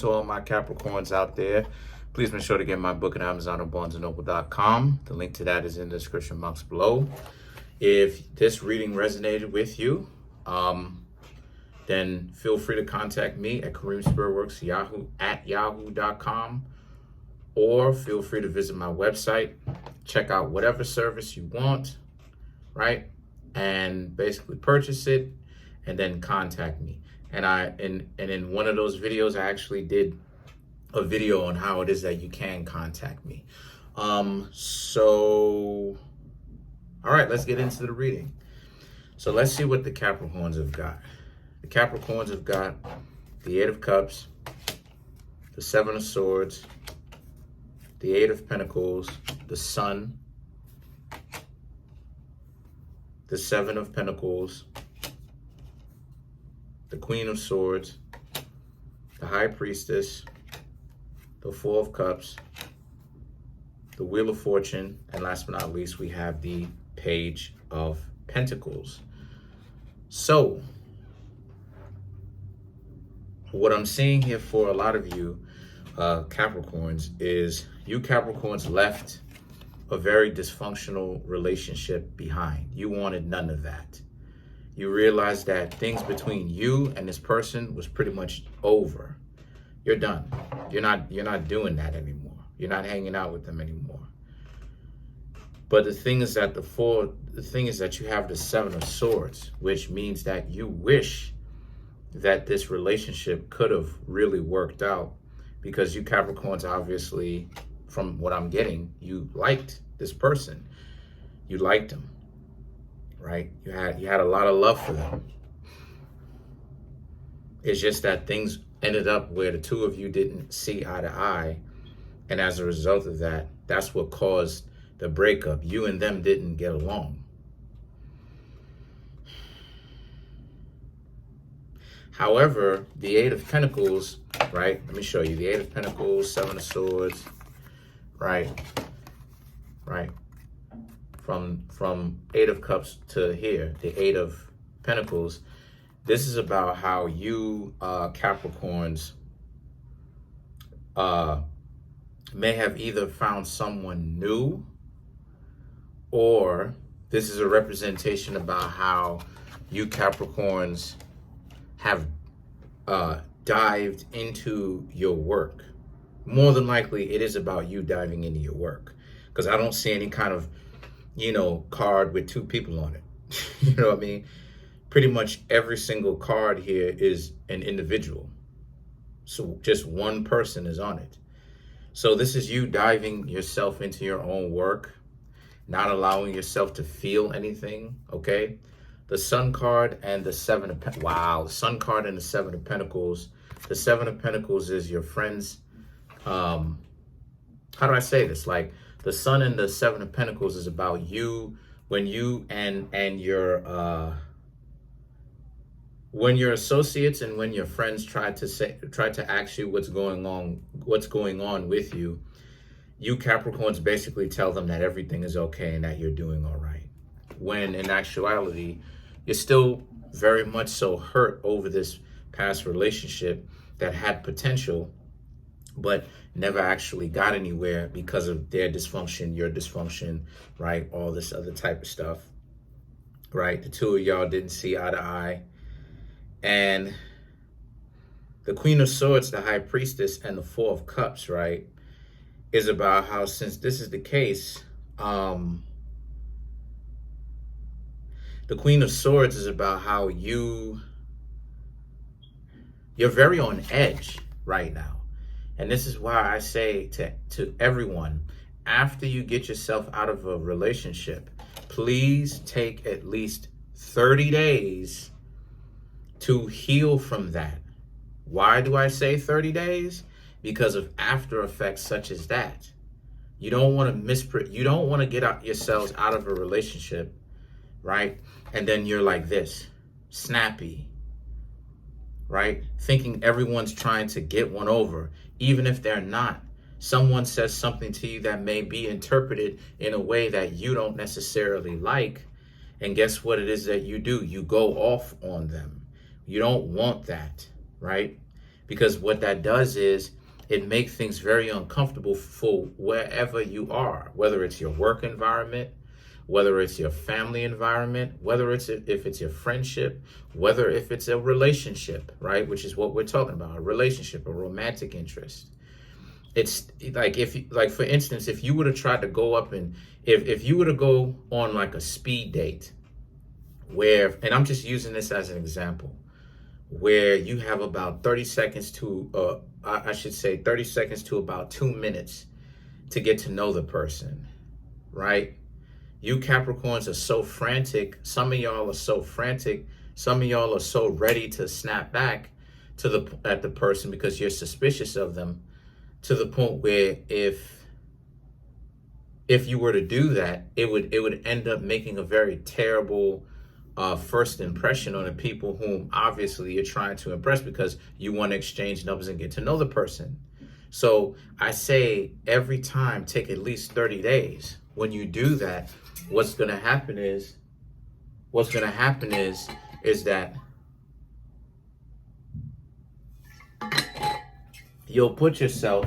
to all my Capricorns out there. Please make sure to get my book at Amazon or BarnesandNoble.com. The link to that is in the description box below. If this reading resonated with you, then feel free to contact me at Kareemspiritworks at yahoo.com, or feel free to visit my website, check out whatever service you want, right? And basically purchase it and then contact me. And in one of those videos, I actually did a video on how it is that you can contact me. All right, let's get into the reading. So let's see what the Capricorns have got. The Capricorns have got the Eight of Cups, the Seven of Swords, the Eight of Pentacles, the Sun, the Seven of Pentacles, the Queen of Swords, the High Priestess, the Four of Cups, the Wheel of Fortune, and last but not least, we have the Page of Pentacles. So, what I'm seeing here for a lot of you Capricorns is you Capricorns left a very dysfunctional relationship behind. You wanted none of that. You realized that things between you and this person was pretty much over. You're done. You're not doing that anymore. You're not hanging out with them anymore. But the thing is that you have the Seven of Swords, which means that you wish that this relationship could have really worked out, because you Capricorns, obviously, from what I'm getting, you liked this person. You liked them, right? You had a lot of love for them. It's just that things ended up where the two of you didn't see eye to eye, and as a result of that, that's what caused the breakup. You and them didn't get along. However, the Eight of Pentacles, right? Let me show you. The Eight of Pentacles, Seven of Swords, right? From Eight of Cups to here, the Eight of Pentacles. This is about how you Capricorns may have either found someone new, or this is a representation about how you Capricorns have dived into your work. More than likely, it is about you diving into your work, because I don't see any kind of, card with two people on it. You know what I mean? Pretty much every single card here is an individual. So just one person is on it. So this is you diving yourself into your own work, not allowing yourself to feel anything, okay? The Sun card and the Seven of Pentacles. Wow, the Sun card and the Seven of Pentacles. The Seven of Pentacles is your friends. How do I say this? Like, the Sun and the Seven of Pentacles is about you, when you and your when your associates and when your friends try to ask you what's going on with you, you Capricorns basically tell them that everything is okay and that you're doing all right. When in actuality, you're still very much so hurt over this past relationship that had potential, but never actually got anywhere because of their dysfunction, your dysfunction, right? All this other type of stuff, right? The two of y'all didn't see eye to eye. And the Queen of Swords, the High Priestess, and the Four of Cups, right, is about how, since this is the case, the Queen of Swords is about how you're very on edge right now. And this is why I say to everyone, after you get yourself out of a relationship, please take at least 30 days to heal from that. Why do I say 30 days? Because of after effects such as that. You don't want to get yourselves out of a relationship, right? And then you're like this, snappy, right? Thinking everyone's trying to get one over, even if they're not. Someone says something to you that may be interpreted in a way that you don't necessarily like. And guess what it is that you do? You go off on them. You don't want that, right? because what that does is it makes things very uncomfortable for wherever you are, whether it's your work environment, whether it's your family environment, whether it's if it's your friendship, whether if it's a relationship, right? Which is what we're talking about, a relationship, a romantic interest. It's like like for instance, if you would have tried to go up and if you were to go on like a speed date where, and I'm just using this as an example, where you have about 30 seconds to, I should say 30 seconds to about 2 minutes to get to know the person, right? You Capricorns are so frantic. Some of y'all are so frantic. Some of y'all are so ready to snap back to at the person because you're suspicious of them, to the point where if you were to do that, it would end up making a very terrible first impression on the people whom obviously you're trying to impress, because you want to exchange numbers and get to know the person. So I say every time, take at least 30 days. When you do that, what's going to happen is that you'll put yourself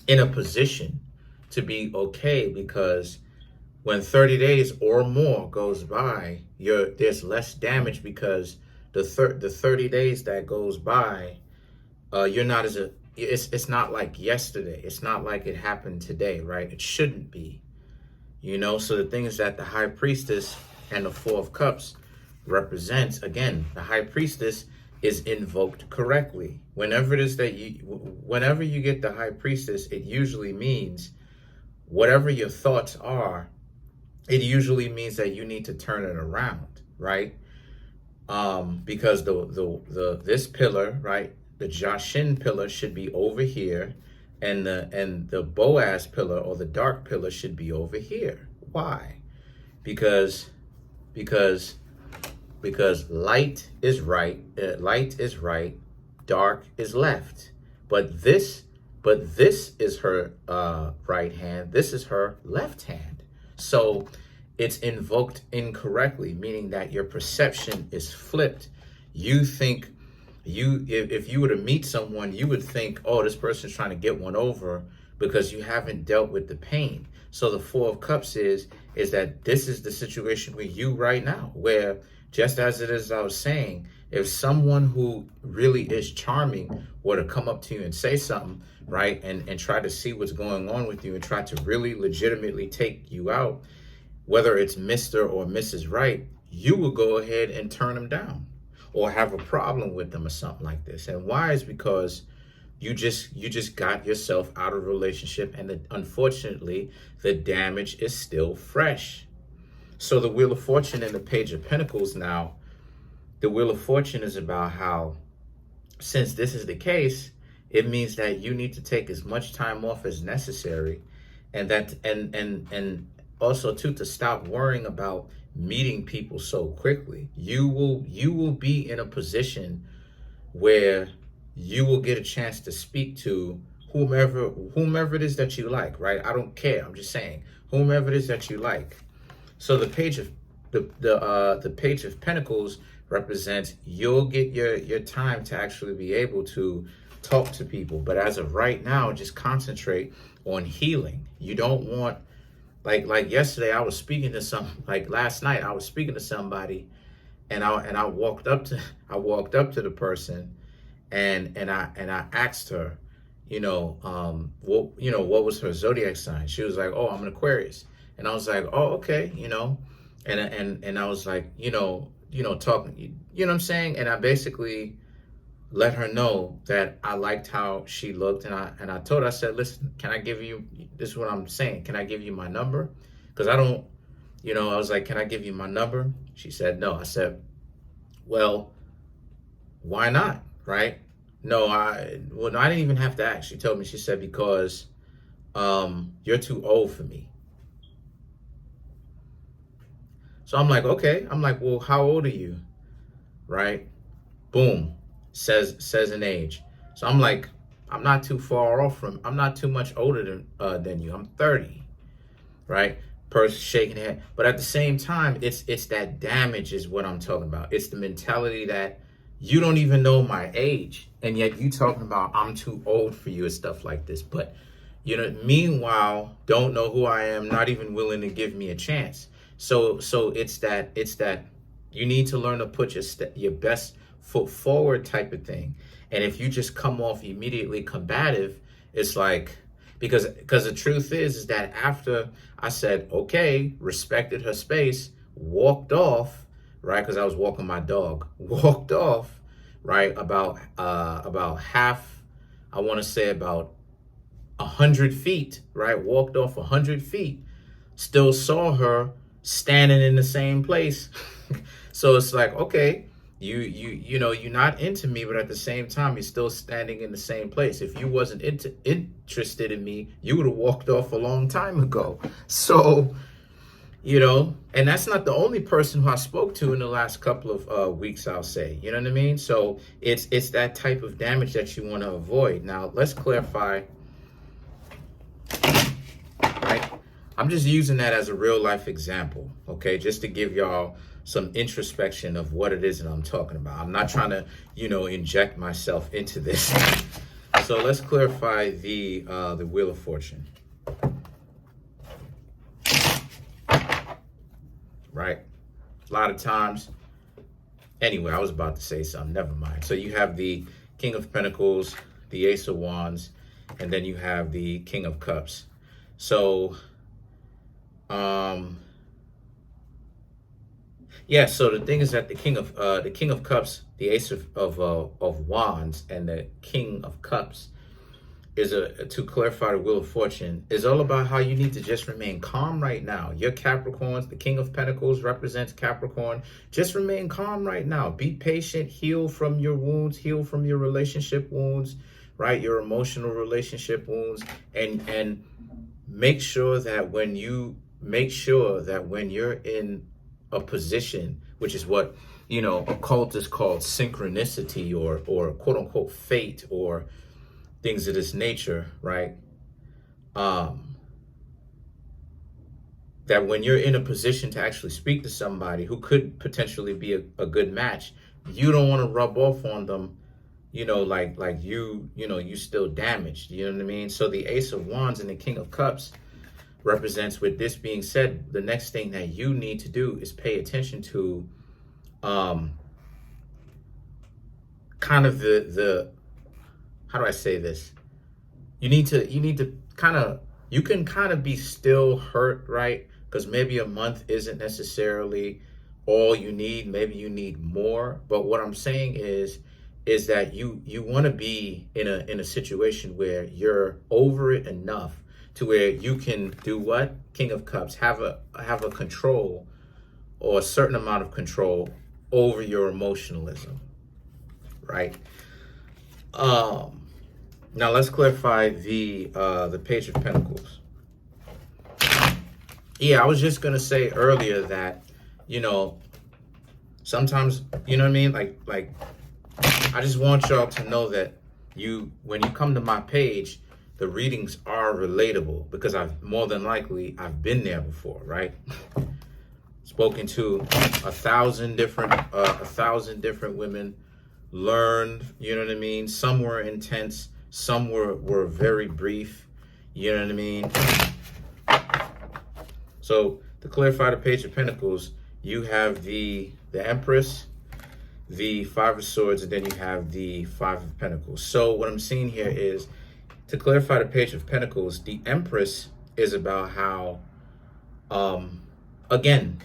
in a position to be okay, because when 30 days or more goes by, there's less damage, because the 30 days that goes by, you're not it's not like yesterday. It's not like it happened today, right? It shouldn't be, So the thing is that the High Priestess and the Four of Cups represents, again, the High Priestess is invoked correctly. Whenever you get the High Priestess, it usually means whatever your thoughts are, it usually means that you need to turn it around, right? Because this pillar, right, the Jashin pillar should be over here, and the Boaz pillar or the dark pillar should be over here. Why? Because light is right, dark is left. But this is her right hand. This is her left hand. So it's invoked incorrectly, meaning that your perception is flipped. You think if you were to meet someone, you would think, oh, this person's trying to get one over, because you haven't dealt with the pain. So the Four of Cups is that this is the situation with you right now, where just as it is, I was saying, if someone who really is charming were to come up to you and say something, right, and try to see what's going on with you and try to really legitimately take you out, whether it's Mr. or Mrs. Right, you will go ahead and turn them down or have a problem with them or something like this. And why? Is because you just got yourself out of a relationship, and unfortunately the damage is still fresh. So the Wheel of Fortune and the Page of Pentacles, now the Wheel of Fortune is about how, since this is the case, it means that you need to take as much time off as necessary, and also too, to stop worrying about meeting people so quickly. You will be in a position where you will get a chance to speak to whomever it is that you like, right? I don't care. I'm just saying, whomever it is that you like. So the page of the Page of Pentacles represents you'll get your time to actually be able to talk to people. But as of right now, just concentrate on healing. You don't want, like yesterday, I was speaking to last night, I was speaking to somebody, and I walked up to the person, and I asked her, what was her zodiac sign? She was like, oh, I'm an Aquarius. And I was like, oh, okay, and I was like, talking, you know what I'm saying? And I basically let her know that I liked how she looked, and I told her, I said, listen, can I give you, this is what I'm saying, can I give you my number? Because I don't, I was like, can I give you my number? She said no. I said, well, why not, right? No, I didn't even have to ask. She told me, she said, because you're too old for me. So I'm like, okay. I'm like, well, how old are you? Right? Boom. Says an age. So I'm like, I'm not too far off I'm not too much older than you. I'm 30. Right? Person shaking head. But at the same time, it's that damage is what I'm talking about. It's the mentality that you don't even know my age, and yet you talking about I'm too old for you and stuff like this. But meanwhile, don't know who I am, not even willing to give me a chance. So it's that you need to learn to put your best foot forward type of thing. And if you just come off immediately combative, it's like, because the truth is that after I said, okay, respected her space, walked off, right? Because I was walking my dog, walked off, right? About half, I want to say about 100 feet, right? Walked off 100 feet, still saw her standing in the same place. So it's like, okay, you're not into me, but at the same time, you're still standing in the same place. If you wasn't interested in me, you would have walked off a long time ago. So, and that's not the only person who I spoke to in the last couple of weeks, I'll say, you know what I mean? So it's that type of damage that you want to avoid. Now, let's clarify, right? I'm just using that as a real life example, okay? Just to give y'all some introspection of what it is that I'm talking about. I'm not trying to, inject myself into this. So let's clarify the Wheel of Fortune. Right? A lot of times, anyway, I was about to say something, never mind. So you have the King of Pentacles, the Ace of Wands, and then you have the King of Cups. So, so the thing is that the King of Cups, the Ace of Wands, and the King of Cups is to clarify the Wheel of Fortune, is all about how you need to just remain calm right now. You're Capricorns. The King of Pentacles represents Capricorn. Just remain calm right now. Be patient. Heal from your wounds. Heal from your relationship wounds, right? Your emotional relationship wounds, and make sure that when you're in a position, which is what occultists call synchronicity or quote unquote fate or things of this nature, right? That when you're in a position to actually speak to somebody who could potentially be a good match, you don't want to rub off on them, like you still damaged, you know what I mean? So the Ace of Wands and the King of Cups represents, with this being said, the next thing that you need to do is pay attention to kind of the how do I say this? You need to you can kind of be still hurt, right? Because maybe a month isn't necessarily all you need. Maybe you need more. But what I'm saying is that you want to be in a situation where you're over it enough to where you can do what? King of Cups, have a control or a certain amount of control over your emotionalism, right? Now let's clarify the Page of Pentacles. Yeah, I was just gonna say earlier that, sometimes, you know what I mean? Like I just want y'all to know that when you come to my page, the readings are relatable because I've been there before, right? Spoken to 1,000 different women, learned, you know what I mean? Some were intense, some were very brief, you know what I mean? So to clarify the Page of Pentacles, you have the Empress, the Five of Swords, and then you have the Five of Pentacles. So what I'm seeing here is, to clarify the Page of Pentacles, the Empress is about how, again,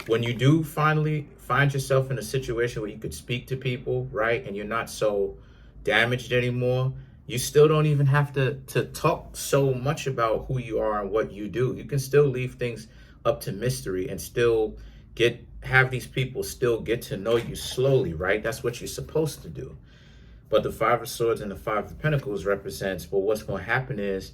when you do finally find yourself in a situation where you could speak to people, right, and you're not so damaged anymore, you still don't even have to talk so much about who you are and what you do. You can still leave things up to mystery and still have these people still get to know you slowly, right? That's what you're supposed to do. But the Five of Swords and the Five of Pentacles represents, well, what's going to happen is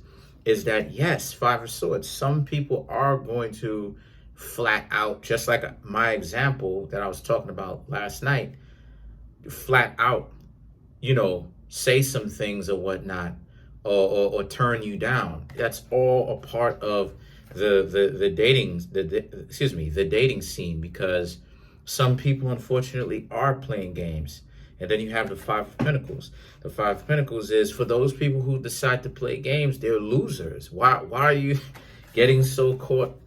that, yes, Five of Swords, some people are going to flat out, just like my example that I was talking about last night, flat out, say some things or whatnot, or turn you down. That's all a part of the dating scene, because some people unfortunately are playing games. And then you have the Five of Pentacles. The Five of Pentacles is for those people who decide to play games, they're losers. Why are you getting so caught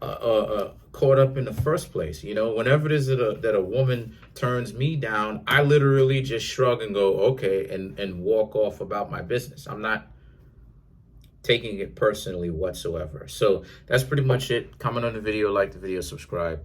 up in the first place? You know, whenever it is that a woman turns me down, I literally just shrug and go, okay, and walk off about my business. I'm not taking it personally whatsoever. So that's pretty much it. Comment on the video, like the video, subscribe.